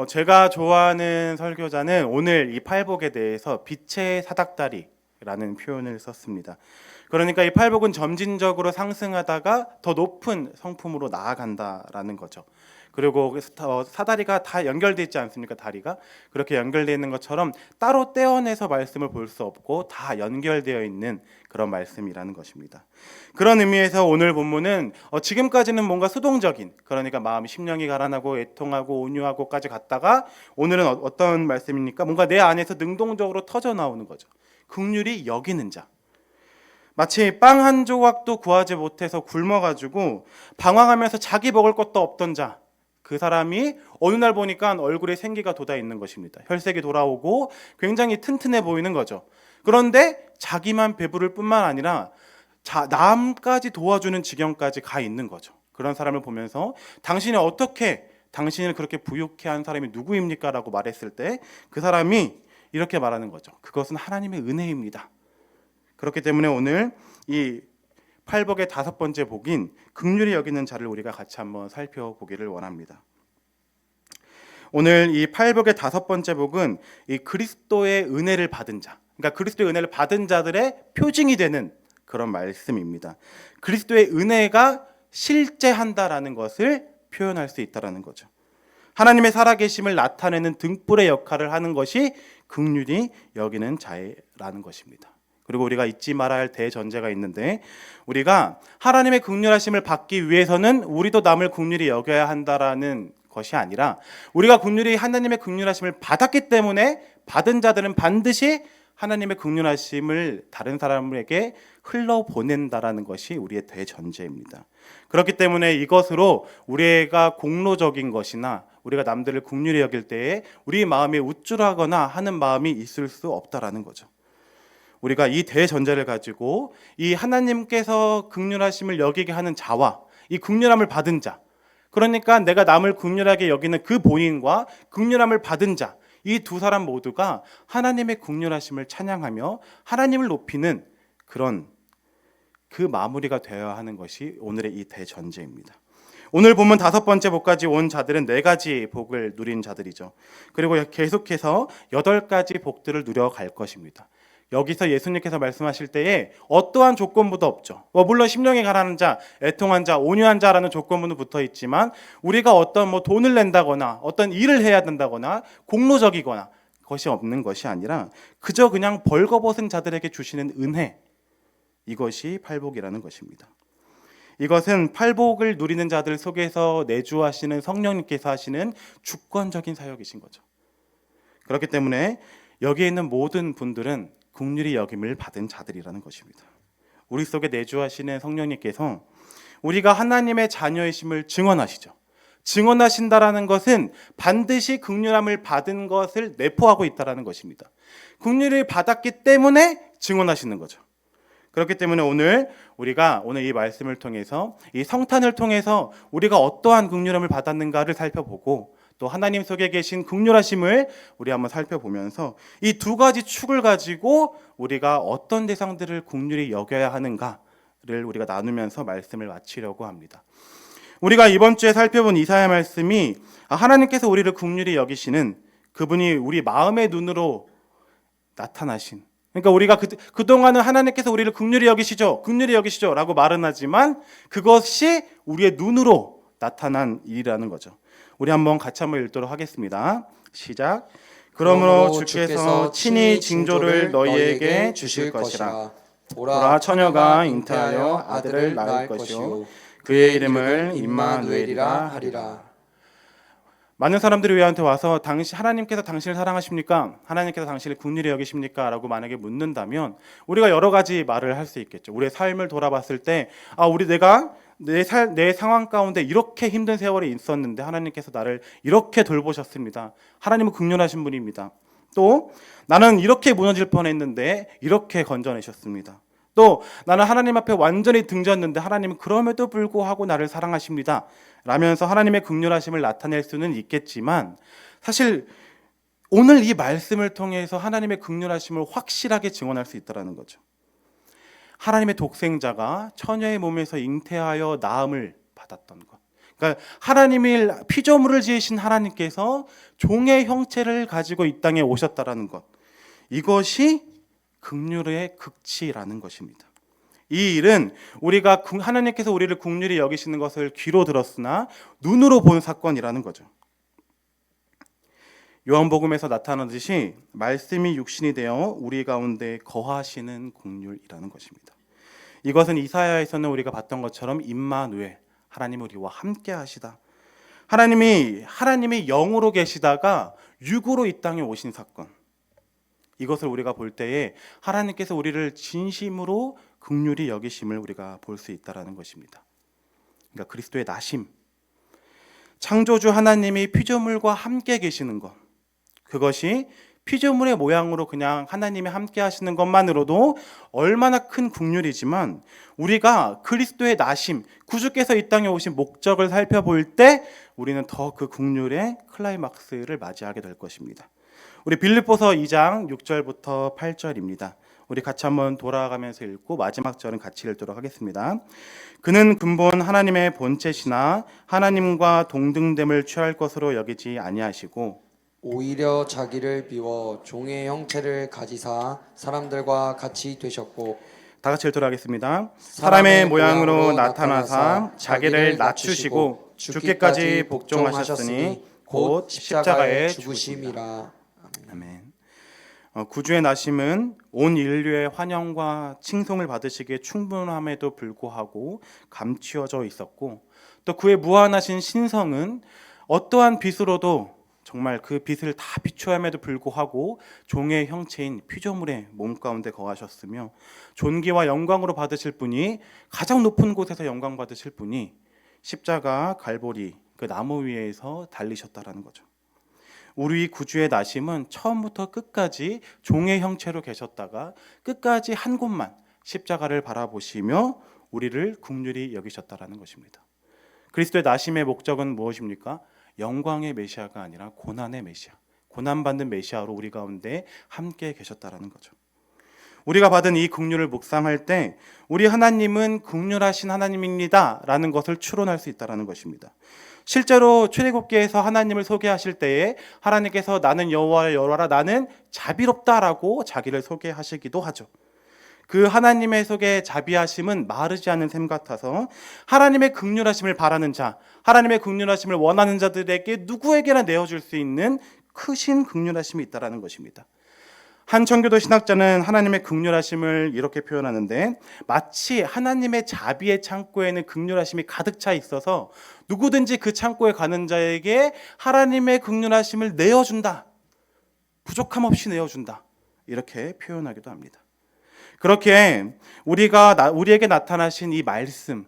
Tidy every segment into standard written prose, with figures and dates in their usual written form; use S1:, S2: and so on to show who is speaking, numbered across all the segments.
S1: 제가 좋아하는 설교자는 오늘 이 팔복에 대해서 빛의 사닥다리라는 표현을 썼습니다. 그러니까 이 팔복은 점진적으로 상승하다가 더 높은 성품으로 나아간다라는 거죠. 그리고 사다리가 다 연결되어 있지 않습니까? 다리가 그렇게 연결되어 있는 것처럼 따로 떼어내서 말씀을 볼 수 없고 다 연결되어 있는 그런 말씀이라는 것입니다. 그런 의미에서 오늘 본문은 지금까지는 뭔가 수동적인, 그러니까 마음이 심령이 가라나고 애통하고 온유하고까지 갔다가 오늘은 어떤 말씀입니까? 뭔가 내 안에서 능동적으로 터져 나오는 거죠. 긍휼히 여기는 자. 마치 빵 한 조각도 구하지 못해서 굶어가지고 방황하면서 자기 먹을 것도 없던 자, 그 사람이 어느 날 보니까 얼굴에 생기가 돋아 있는 것입니다. 혈색이 돌아오고 굉장히 튼튼해 보이는 거죠. 그런데 자기만 배부를 뿐만 아니라 남까지 도와주는 지경까지 가 있는 거죠. 그런 사람을 보면서 당신이 어떻게 당신을 그렇게 부유케 한 사람이 누구입니까? 라고 말했을 때 그 사람이 이렇게 말하는 거죠. 그것은 하나님의 은혜입니다. 그렇기 때문에 오늘 이 팔복의 5번째 복인 긍휼히 여기는 자를 우리가 같이 한번 살펴보기를 원합니다. 오늘 이 팔복의 5번째 복은 이 그리스도의 은혜를 받은 자, 그러니까 그리스도의 은혜를 받은 자들의 표징이 되는 그런 말씀입니다. 그리스도의 은혜가 실제한다라는 것을 표현할 수 있다라는 거죠. 하나님의 살아계심을 나타내는 등불의 역할을 하는 것이 긍휼히 여기는 자라는 것입니다. 그리고 우리가 잊지 말아야 할 대전제가 있는데, 우리가 하나님의 긍휼하심을 받기 위해서는 우리도 남을 긍휼히 여겨야 한다라는 것이 아니라, 우리가 긍휼히 하나님의 긍휼하심을 받았기 때문에 받은 자들은 반드시 하나님의 긍휼하심을 다른 사람에게 흘러보낸다라는 것이 우리의 대전제입니다. 그렇기 때문에 이것으로 우리가 공로적인 것이나 우리가 남들을 긍휼히 여길 때에 우리 마음이 우쭐하거나 하는 마음이 있을 수 없다라는 거죠. 우리가 이 대전제를 가지고 이 하나님께서 긍휼하심을 여기게 하는 자와 이 긍휼함을 받은 자, 그러니까 내가 남을 긍휼하게 여기는 그 본인과 긍휼함을 받은 자, 이 두 사람 모두가 하나님의 긍휼하심을 찬양하며 하나님을 높이는 그런 그 마무리가 되어야 하는 것이 오늘의 이 대전제입니다. 오늘 보면 5번째 복까지 온 자들은 4가지 복을 누린 자들이죠. 그리고 계속해서 8가지 복들을 누려갈 것입니다. 여기서 예수님께서 말씀하실 때에 어떠한 조건부도 없죠. 물론 심령이 가라는 자, 애통한 자, 온유한 자라는 조건부는 붙어 있지만 우리가 어떤 돈을 낸다거나 어떤 일을 해야 된다거나 공로적이거나 것이 없는 것이 아니라 그저 그냥 벌거벗은 자들에게 주시는 은혜, 이것이 팔복이라는 것입니다. 이것은 팔복을 누리는 자들 속에서 내주하시는 성령님께서 하시는 주권적인 사역이신 거죠. 그렇기 때문에 여기에 있는 모든 분들은 긍휼히 여김을 받은 자들이라는 것입니다. 우리 속에 내주하시는 성령님께서 우리가 하나님의 자녀이심을 증언하시죠. 증언하신다라는 것은 반드시 긍휼함을 받은 것을 내포하고 있다라는 것입니다. 긍휼을 받았기 때문에 증언하시는 거죠. 그렇기 때문에 우리가 오늘 이 말씀을 통해서 이 성탄을 통해서 우리가 어떠한 긍휼함을 받았는가를 살펴보고 또 하나님 속에 계신 긍휼하심을 우리 한번 살펴보면서 이 2가지 축을 가지고 우리가 어떤 대상들을 긍휼히 여겨야 하는가를 우리가 나누면서 말씀을 마치려고 합니다. 우리가 이번 주에 살펴본 이사야 말씀이 하나님께서 우리를 긍휼히 여기시는 그분이 우리 마음의 눈으로 나타나신, 그러니까 우리가 그동안은 하나님께서 우리를 긍휼히 여기시죠 라고 말은 하지만 그것이 우리의 눈으로 나타난 일이라는 거죠. 우리 같이 한번 읽도록 하겠습니다. 시작. 그러므로 주께서 친히 징조를 너희에게 주실 것이라. 보라, 처녀가 잉태하여 아들을 낳을 것이요 그의 이름을 임마누엘이라 하리라. 많은 사람들이 우리한테 와서 하나님께서 당신을 사랑하십니까? 하나님께서 당신을 긍휼히 여기십니까? 라고 만약에 묻는다면 우리가 여러 가지 말을 할 수 있겠죠. 우리의 삶을 돌아봤을 때 내가 내 상황 가운데 이렇게 힘든 세월이 있었는데 하나님께서 나를 이렇게 돌보셨습니다. 하나님은 긍휼하신 분입니다. 또 나는 이렇게 무너질 뻔했는데 이렇게 건져내셨습니다. 또 나는 하나님 앞에 완전히 등졌는데 하나님은 그럼에도 불구하고 나를 사랑하십니다 라면서 하나님의 긍휼하심을 나타낼 수는 있겠지만, 사실 오늘 이 말씀을 통해서 하나님의 긍휼하심을 확실하게 증언할 수 있다는 거죠. 하나님의 독생자가 처녀의 몸에서 잉태하여 낳음을 받았던 것, 그러니까 하나님이 피조물을 지으신 하나님께서 종의 형체를 가지고 이 땅에 오셨다라는 것, 이것이 긍휼의 극치라는 것입니다. 이 일은 우리가 하나님께서 우리를 긍휼히 여기시는 것을 귀로 들었으나 눈으로 본 사건이라는 거죠. 요한복음에서 나타나듯이 말씀이 육신이 되어 우리 가운데 거하시는 긍휼이라는 것입니다. 이것은 이사야에서는 우리가 봤던 것처럼 임마누엘, 하나님 우리와 함께 하시다. 하나님이 영으로 계시다가 육으로 이 땅에 오신 사건. 이것을 우리가 볼 때에 하나님께서 우리를 진심으로 긍휼히 여기심을 우리가 볼 수 있다라는 것입니다. 그러니까 그리스도의 나심, 창조주 하나님이 피조물과 함께 계시는 것, 그것이 피조물의 모양으로 그냥 하나님이 함께 하시는 것만으로도 얼마나 큰 긍휼이지만, 우리가 그리스도의 나심, 구주께서 이 땅에 오신 목적을 살펴볼 때 우리는 더 그 긍휼의 클라이막스를 맞이하게 될 것입니다. 우리 빌립보서 2장 6절부터 8절입니다. 우리 같이 한번 돌아가면서 읽고 마지막 절은 같이 읽도록 하겠습니다. 그는 근본 하나님의 본체시나 하나님과 동등됨을 취할 것으로 여기지 아니하시고
S2: 오히려 자기를 비워 종의 형체를 가지사 사람들과 같이 되셨고,
S1: 다 같이 읽도록 하겠습니다. 사람의 모양으로 나타나사 자기를 낮추시고 죽기까지 복종하셨으니 곧 십자가에 죽으심이라. 아멘. 구주의 나심은 온 인류의 환영과 칭송을 받으시기에 충분함에도 불구하고 감추어져 있었고, 또 그의 무한하신 신성은 어떠한 빛으로도 정말 그 빛을 다 비추함에도 불구하고 종의 형체인 피조물의 몸 가운데 거하셨으며, 존귀와 영광으로 받으실 분이, 가장 높은 곳에서 영광 받으실 분이 십자가 갈보리 그 나무 위에서 달리셨다라는 거죠. 우리 구주의 나심은 처음부터 끝까지 종의 형체로 계셨다가 끝까지 한 곳만 십자가를 바라보시며 우리를 긍휼히 여기셨다라는 것입니다. 그리스도의 나심의 목적은 무엇입니까? 영광의 메시아가 아니라 고난의 메시아, 고난받는 메시아로 우리 가운데 함께 계셨다라는 거죠. 우리가 받은 이 긍휼을 묵상할 때 우리 하나님은 긍휼하신 하나님입니다 라는 것을 추론할 수 있다는 것입니다. 실제로 출애굽기에서 하나님을 소개하실 때에 하나님께서 나는 여호와라 여호와라 나는 자비롭다라고 자기를 소개하시기도 하죠. 그 하나님의 속에 자비하심은 마르지 않는 샘 같아서 하나님의 긍휼하심을 바라는 자, 하나님의 긍휼하심을 원하는 자들에게 누구에게나 내어줄 수 있는 크신 긍휼하심이 있다는 것입니다. 한 청교도 신학자는 하나님의 긍휼하심을 이렇게 표현하는데, 마치 하나님의 자비의 창고에는 긍휼하심이 가득 차 있어서 누구든지 그 창고에 가는 자에게 하나님의 긍휼하심을 내어준다, 부족함 없이 내어준다, 이렇게 표현하기도 합니다. 그렇게 우리에게 나타나신 이 말씀,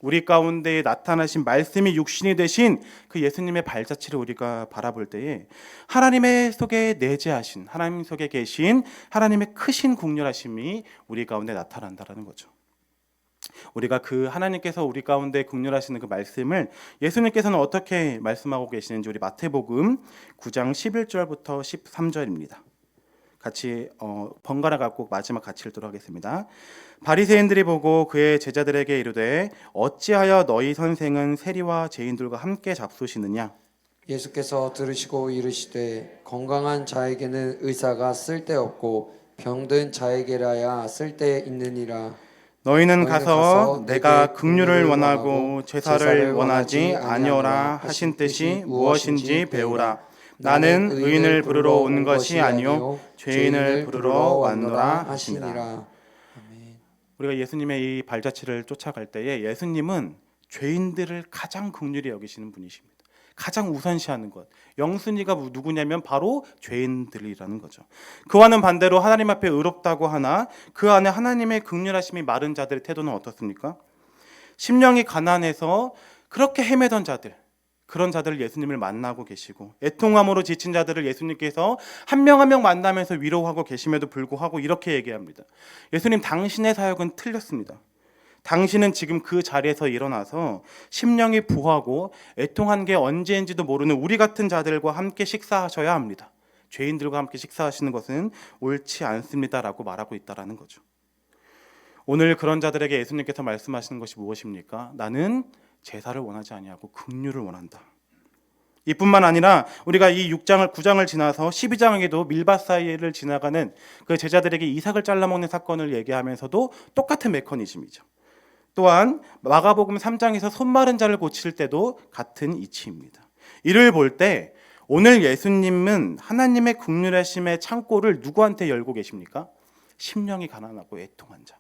S1: 우리 가운데 나타나신 말씀이 육신이 되신 그 예수님의 발자취를 우리가 바라볼 때에 하나님의 속에 내재하신, 하나님 속에 계신 하나님의 크신 긍휼하심이 우리 가운데 나타난다는 거죠. 우리가 그 하나님께서 우리 가운데 긍휼하시는 그 말씀을 예수님께서는 어떻게 말씀하고 계시는지 우리 마태복음 9장 11절부터 13절입니다. 같이 번갈아 갖고 마지막 같이 읽도록 하겠습니다. 바리새인들이 보고 그의 제자들에게 이르되 어찌하여 너희 선생은 세리와 죄인들과 함께 잡수시느냐?
S2: 예수께서 들으시고 이르시되 건강한 자에게는 의사가 쓸데없고 병든 자에게라야 쓸데있느니라.
S1: 너희는 가서 내가 긍휼을 원하고 제사를 원하지 아니오라 하신 뜻이 무엇인지 배우라. 나는 의인을 부르러 온 것이 아니요 죄인을 부르러 왔노라 하시니라. 우리가 예수님의 이 발자취를 쫓아갈 때에 예수님은 죄인들을 가장 긍휼히 여기시는 분이십니다. 가장 우선시하는 것, 영순위가 누구냐면 바로 죄인들이라는 거죠. 그와는 반대로 하나님 앞에 의롭다고 하나 그 안에 하나님의 긍휼하심이 마른 자들의 태도는 어떻습니까? 심령이 가난해서 그렇게 헤매던 자들, 그런 자들을 예수님을 만나고 계시고, 애통함으로 지친 자들을 예수님께서 한 명 한 명 만나면서 위로하고 계심에도 불구하고 이렇게 얘기합니다. 예수님, 당신의 사역은 틀렸습니다. 당신은 지금 그 자리에서 일어나서 심령이 부하고 애통한 게 언제인지도 모르는 우리 같은 자들과 함께 식사하셔야 합니다. 죄인들과 함께 식사하시는 것은 옳지 않습니다라고 말하고 있다라는 거죠. 오늘 그런 자들에게 예수님께서 말씀하시는 것이 무엇입니까? 나는 제사를 원하지 아니하고 긍휼을 원한다. 이뿐만 아니라 우리가 이 6장을 9장을 지나서 12장에도 밀밭 사이를 지나가는 그 제자들에게 이삭을 잘라먹는 사건을 얘기하면서도 똑같은 메커니즘이죠. 또한 마가복음 3장에서 손 마른 자를 고칠 때도 같은 이치입니다. 이를 볼 때 오늘 예수님은 하나님의 긍휼하심의 창고를 누구한테 열고 계십니까? 심령이 가난하고 애통한 자,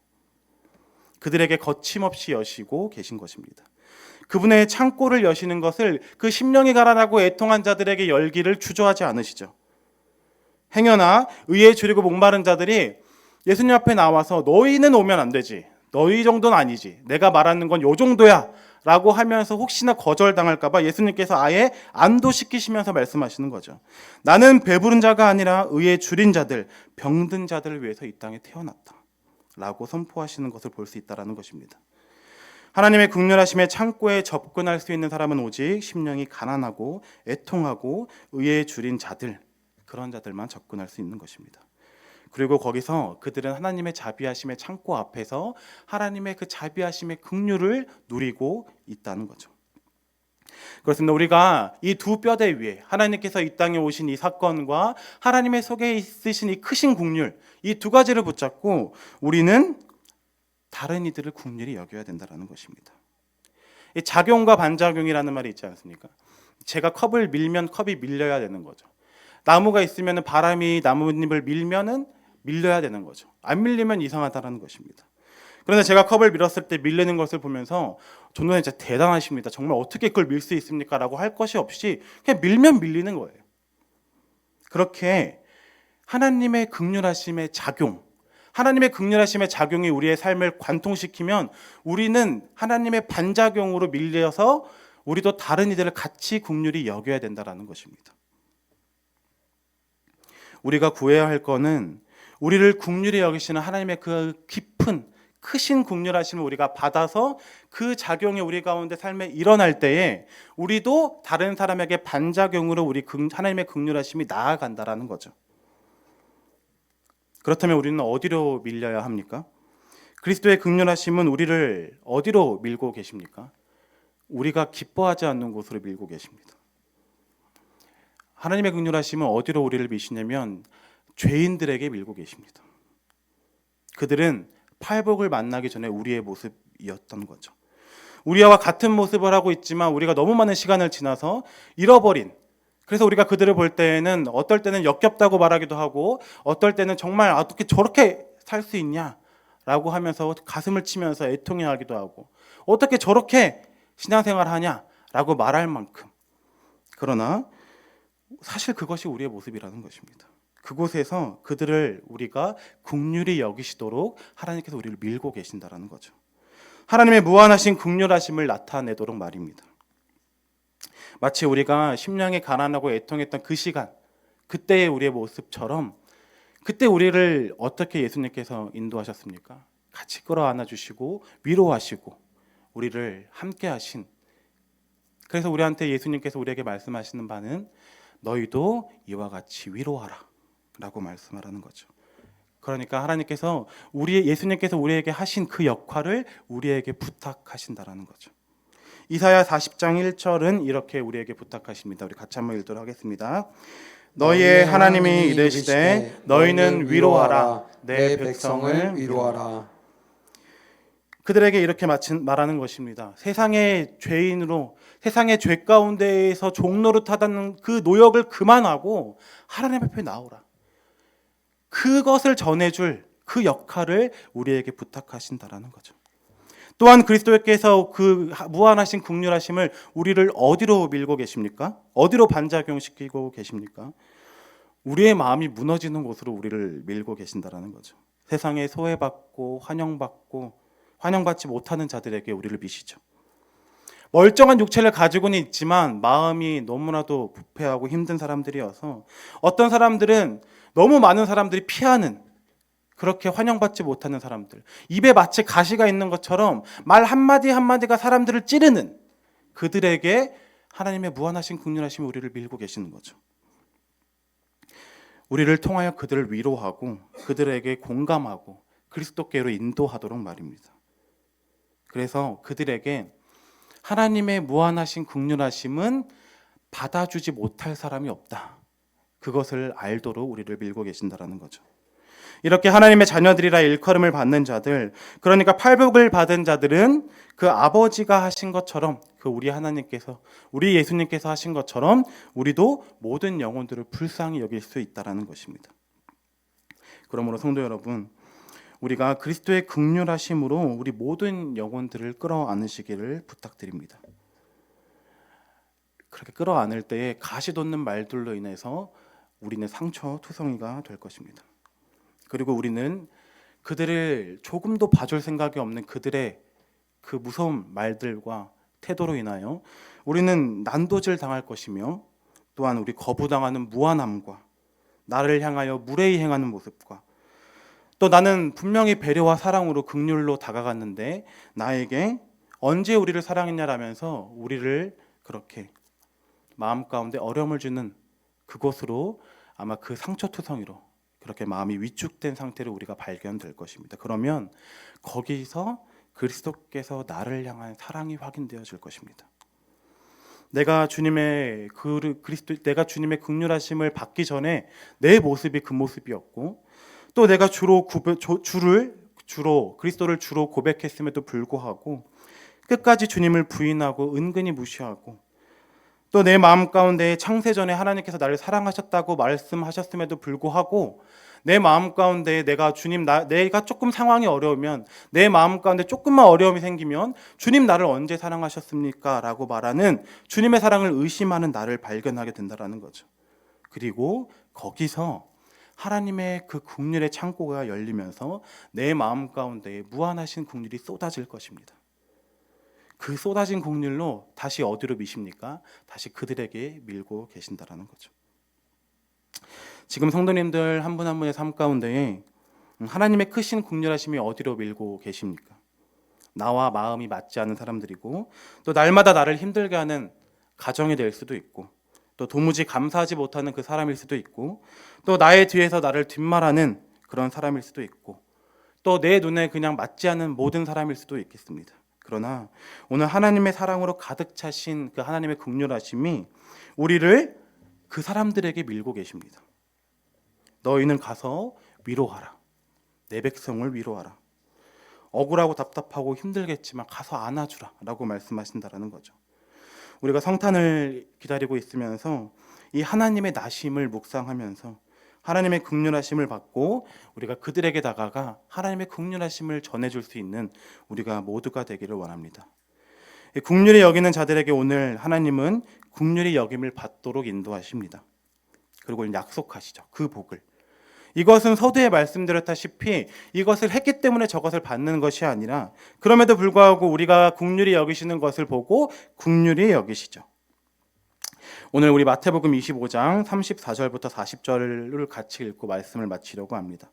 S1: 그들에게 거침없이 여시고 계신 것입니다. 그분의 창고를 여시는 것을 그 심령이 가난하고 애통한 자들에게 열기를 주저하지 않으시죠. 행여나 의에 줄이고 목마른 자들이 예수님 앞에 나와서 너희는 오면 안 되지, 너희 정도는 아니지, 내가 말하는 건 요 정도야 라고 하면서 혹시나 거절당할까 봐 예수님께서 아예 안도시키시면서 말씀하시는 거죠. 나는 배부른 자가 아니라 의에 줄인 자들, 병든 자들을 위해서 이 땅에 태어났다 라고 선포하시는 것을 볼 수 있다는 것입니다. 하나님의 긍휼하심의 창고에 접근할 수 있는 사람은 오직 심령이 가난하고 애통하고 의에 줄인 자들, 그런 자들만 접근할 수 있는 것입니다. 그리고 거기서 그들은 하나님의 자비하심의 창고 앞에서 하나님의 그 자비하심의 긍휼을 누리고 있다는 거죠. 그렇습니다. 우리가 이 두 뼈대 위에 하나님께서 이 땅에 오신 이 사건과 하나님의 속에 있으신 이 크신 긍휼, 이 두 가지를 붙잡고 우리는 다른 이들을 긍휼히 여겨야 된다는 것입니다. 이 작용과 반작용이라는 말이 있지 않습니까? 제가 컵을 밀면 컵이 밀려야 되는 거죠. 나무가 있으면 바람이 나뭇잎을 밀면은 밀려야 되는 거죠. 안 밀리면 이상하다는 것입니다. 그런데 제가 컵을 밀었을 때 밀리는 것을 보면서 전도사님 진짜 대단하십니다. 정말 어떻게 그걸 밀 수 있습니까? 라고 할 것이 없이 그냥 밀면 밀리는 거예요. 그렇게 하나님의 긍휼하심의 작용, 하나님의 긍휼하심의 작용이 우리의 삶을 관통시키면 우리는 하나님의 반작용으로 밀려서 우리도 다른 이들을 같이 긍휼히 여겨야 된다는 것입니다. 우리가 구해야 할 것은 우리를 긍휼히 여기시는 하나님의 그 깊은 크신 긍휼하심을 우리가 받아서 그 작용이 우리 가운데 삶에 일어날 때에 우리도 다른 사람에게 반작용으로 우리 하나님의 긍휼하심이 나아간다는 거죠. 그렇다면 우리는 어디로 밀려야 합니까? 그리스도의 긍휼하심은 우리를 어디로 밀고 계십니까? 우리가 기뻐하지 않는 곳으로 밀고 계십니다. 하나님의 긍휼하심은 어디로 우리를 미시냐면 죄인들에게 밀고 계십니다. 그들은 팔복을 만나기 전에 우리의 모습이었던 거죠. 우리와 같은 모습을 하고 있지만 우리가 너무 많은 시간을 지나서 잃어버린, 그래서 우리가 그들을 볼 때에는 어떨 때는 역겹다고 말하기도 하고 어떨 때는 정말 어떻게 저렇게 살 수 있냐라고 하면서 가슴을 치면서 애통해하기도 하고 어떻게 저렇게 신앙생활을 하냐라고 말할 만큼, 그러나 사실 그것이 우리의 모습이라는 것입니다. 그곳에서 그들을 우리가 긍휼히 여기시도록 하나님께서 우리를 밀고 계신다는 거죠. 하나님의 무한하신 긍휼하심을 나타내도록 말입니다. 마치 우리가 심령이 가난하고 애통했던 그 시간, 그때의 우리의 모습처럼 그때 우리를 어떻게 예수님께서 인도하셨습니까? 같이 끌어안아 주시고 위로하시고 우리를 함께 하신, 그래서 우리한테 예수님께서 우리에게 말씀하시는 바는 너희도 이와 같이 위로하라 라고 말씀하라는 거죠. 그러니까 하나님께서 예수님께서 우리에게 하신 그 역할을 우리에게 부탁하신다라는 거죠. 이사야 40장 1절은 이렇게 우리에게 부탁하십니다. 우리 같이 한번 읽도록 하겠습니다. 너희의 하나님이 이르시되 너희는 위로하라, 내 백성을 위로하라. 그들에게 이렇게 말하는 것입니다. 세상의 죄인으로, 세상의 죄 가운데에서 종노릇하다는 그 노역을 그만하고 하나님 앞에 나오라. 그것을 전해줄 그 역할을 우리에게 부탁하신다라는 거죠. 또한 그리스도께서 그 무한하신 긍휼하심을 우리를 어디로 밀고 계십니까? 어디로 반작용시키고 계십니까? 우리의 마음이 무너지는 곳으로 우리를 밀고 계신다라는 거죠. 세상에 소외받고 환영받지 못하는 자들에게 우리를 미시죠. 멀쩡한 육체를 가지고는 있지만 마음이 너무나도 부패하고 힘든 사람들이어서 어떤 사람들은 너무 많은 사람들이 피하는, 그렇게 환영받지 못하는 사람들, 입에 마치 가시가 있는 것처럼 말 한마디 한마디가 사람들을 찌르는 그들에게 하나님의 무한하신 긍휼하심이 우리를 밀고 계시는 거죠. 우리를 통하여 그들을 위로하고 그들에게 공감하고 그리스도께로 인도하도록 말입니다. 그래서 그들에게 하나님의 무한하신 긍휼하심은 받아주지 못할 사람이 없다. 그것을 알도록 우리를 밀고 계신다라는 거죠. 이렇게 하나님의 자녀들이라 일컬음을 받는 자들, 그러니까 팔복을 받은 자들은 그 아버지가 하신 것처럼, 그 우리 하나님께서, 우리 예수님께서 하신 것처럼 우리도 모든 영혼들을 불쌍히 여길 수 있다라는 것입니다. 그러므로 성도 여러분, 우리가 그리스도의 긍휼하심으로 우리 모든 영혼들을 끌어안으시기를 부탁드립니다. 그렇게 끌어안을 때에 가시 돋는 말들로 인해서 우리는 상처투성이가 될 것입니다. 그리고 우리는 그들을 조금도 봐줄 생각이 없는 그들의 그 무서운 말들과 태도로 인하여 우리는 난도질 당할 것이며, 또한 우리 거부당하는 무안함과 나를 향하여 무례히 행하는 모습과, 또 나는 분명히 배려와 사랑으로 긍휼로 다가갔는데 나에게 언제 우리를 사랑했냐라면서 우리를 그렇게 마음 가운데 어려움을 주는 그곳으로, 아마 그 상처투성이로 그렇게 마음이 위축된 상태로 우리가 발견될 것입니다. 그러면 거기서 그리스도께서 나를 향한 사랑이 확인되어질 것입니다. 내가 주님의 긍휼하심을 받기 전에 내 모습이 그 모습이었고, 또 내가 주로 그리스도를 주로 고백했음에도 불구하고 끝까지 주님을 부인하고 은근히 무시하고, 또 내 마음 가운데 창세전에 하나님께서 나를 사랑하셨다고 말씀하셨음에도 불구하고 내 마음 가운데 내가 조금 상황이 어려우면, 내 마음 가운데 조금만 어려움이 생기면 주님 나를 언제 사랑하셨습니까? 라고 말하는 주님의 사랑을 의심하는 나를 발견하게 된다는 거죠. 그리고 거기서 하나님의 그 긍휼의 창고가 열리면서 내 마음 가운데 무한하신 긍휼이 쏟아질 것입니다. 그 쏟아진 긍휼로 다시 어디로 미십니까? 다시 그들에게 밀고 계신다라는 거죠. 지금 성도님들 한 분 한 분의 삶 가운데에 하나님의 크신 긍휼하심이 어디로 밀고 계십니까? 나와 마음이 맞지 않는 사람들이고, 또 날마다 나를 힘들게 하는 가정이 될 수도 있고, 또 도무지 감사하지 못하는 그 사람일 수도 있고, 또 나의 뒤에서 나를 뒷말하는 그런 사람일 수도 있고, 또 내 눈에 그냥 맞지 않는 모든 사람일 수도 있겠습니다. 그러나 오늘 하나님의 사랑으로 가득 차신 그 하나님의 긍휼하심이 우리를 그 사람들에게 밀고 계십니다. 너희는 가서 위로하라. 내 백성을 위로하라. 억울하고 답답하고 힘들겠지만 가서 안아주라 라고 말씀하신다라는 거죠. 우리가 성탄을 기다리고 있으면서 이 하나님의 나심을 묵상하면서 하나님의 긍휼하심을 받고 우리가 그들에게 다가가 하나님의 긍휼하심을 전해줄 수 있는 우리가 모두가 되기를 원합니다. 긍휼히 여기는 자들에게 오늘 하나님은 긍휼히 여김을 받도록 인도하십니다. 그리고 약속하시죠. 그 복을. 이것은 서두에 말씀드렸다시피 이것을 했기 때문에 저것을 받는 것이 아니라, 그럼에도 불구하고 우리가 긍휼히 여기시는 것을 보고 긍휼히 여기시죠. 오늘 우리 마태복음 25장 34절부터 40절을 같이 읽고 말씀을 마치려고 합니다.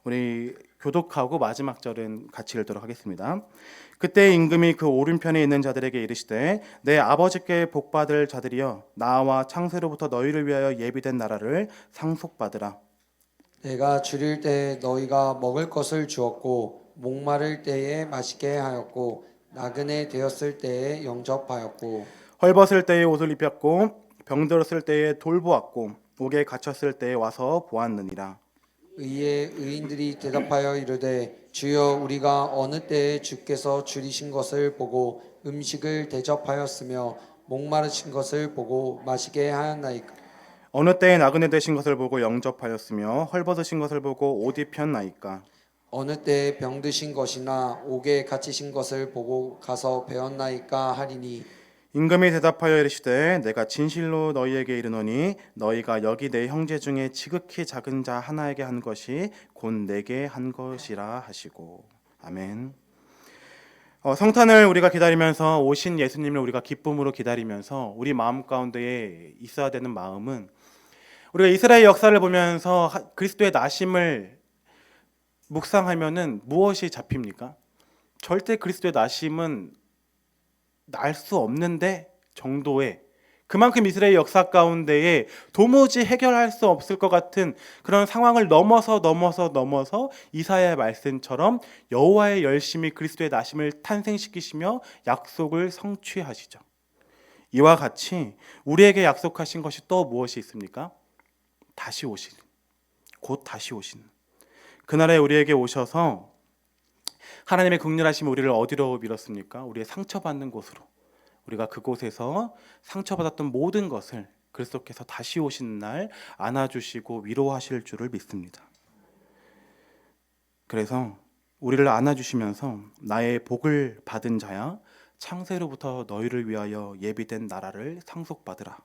S1: 우리 교독하고 마지막 절은 같이 읽도록 하겠습니다. 그때 임금이 그 오른편에 있는 자들에게 이르시되, 내 아버지께 복받을 자들이여, 나와 창세로부터 너희를 위하여 예비된 나라를 상속받으라.
S2: 내가 줄일 때 너희가 먹을 것을 주었고, 목마를 때에 마시게 하였고, 나그네 되었을 때에 영접하였고,
S1: 헐벗을 때에 옷을 입혔고, 병들었을 때에 돌보았고, 옥에 갇혔을 때에 와서 보았느니라.
S2: 의의 의인들이 대답하여 이르되, 주여, 우리가 어느 때에 주께서 줄이신 것을 보고 음식을 대접하였으며 목마르신 것을 보고 마시게 하였나이까?
S1: 어느 때에 나그네 되신 것을 보고 영접하였으며 헐벗으신 것을 보고 옷 입혔나이까?
S2: 어느 때에 병드신 것이나 옥에 갇히신 것을 보고 가서 배웠나이까 하리니,
S1: 임금이 대답하여 이르시되, 내가 진실로 너희에게 이르노니 너희가 여기 내 형제 중에 지극히 작은 자 하나에게 한 것이 곧 내게 한 것이라 하시고. 아멘. 성탄을 우리가 기다리면서, 오신 예수님을 우리가 기쁨으로 기다리면서 우리 마음 가운데에 있어야 되는 마음은, 우리가 이스라엘 역사를 보면서 그리스도의 나심을 묵상하면은 무엇이 잡힙니까? 절대 그리스도의 나심은 날 수 없는데 정도의 그만큼 이스라엘 역사 가운데에 도무지 해결할 수 없을 것 같은 그런 상황을 넘어서 이사야의 말씀처럼 여호와의 열심히 그리스도의 나심을 탄생시키시며 약속을 성취하시죠. 이와 같이 우리에게 약속하신 것이 또 무엇이 있습니까? 다시 오시는, 곧 다시 오시는 그날에 우리에게 오셔서 하나님의 긍휼하심이 우리를 어디로 밀었습니까? 우리의 상처받는 곳으로. 우리가 그곳에서 상처받았던 모든 것을 그리스도께서 다시 오시는 날 안아주시고 위로하실 줄을 믿습니다. 그래서 우리를 안아주시면서 나의 복을 받은 자야 창세로부터 너희를 위하여 예비된 나라를 상속받으라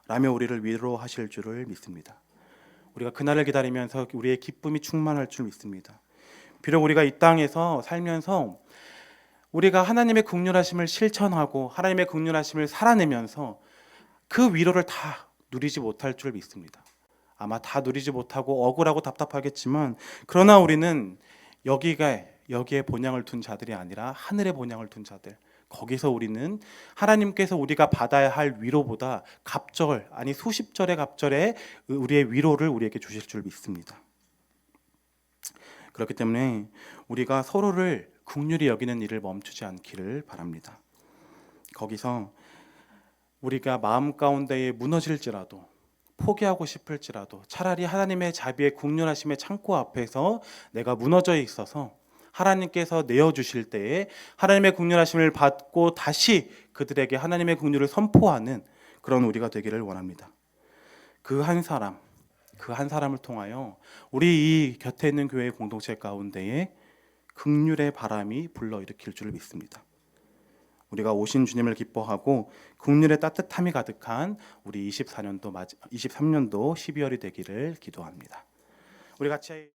S1: 라며 우리를 위로하실 줄을 믿습니다. 우리가 그날을 기다리면서 우리의 기쁨이 충만할 줄 믿습니다. 비록 우리가 이 땅에서 살면서 우리가 하나님의 긍휼하심을 실천하고 하나님의 긍휼하심을 살아내면서 그 위로를 다 누리지 못할 줄 믿습니다. 아마 다 누리지 못하고 억울하고 답답하겠지만 그러나 우리는 여기에 본향을 둔 자들이 아니라 하늘에 본향을 둔 자들, 거기서 우리는 하나님께서 우리가 받아야 할 위로보다 갑절 아니 수십절의 갑절의 우리의 위로를 우리에게 주실 줄 믿습니다. 그렇기 때문에 우리가 서로를 긍휼히 여기는 일을 멈추지 않기를 바랍니다. 거기서 우리가 마음 가운데에 무너질지라도 포기하고 싶을지라도 차라리 하나님의 자비의 긍휼하심의 창고 앞에서 내가 무너져 있어서 하나님께서 내어주실 때에 하나님의 긍휼하심을 받고 다시 그들에게 하나님의 긍휼을 선포하는 그런 우리가 되기를 원합니다. 그 한 사람을 통하여 우리 이 곁에 있는 교회 공동체 가운데에 긍휼의 바람이 불러일으킬 줄 믿습니다. 우리가 오신 주님을 기뻐하고 긍휼의 따뜻함이 가득한 우리 23년도 12월이 되기를 기도합니다. 우리 같이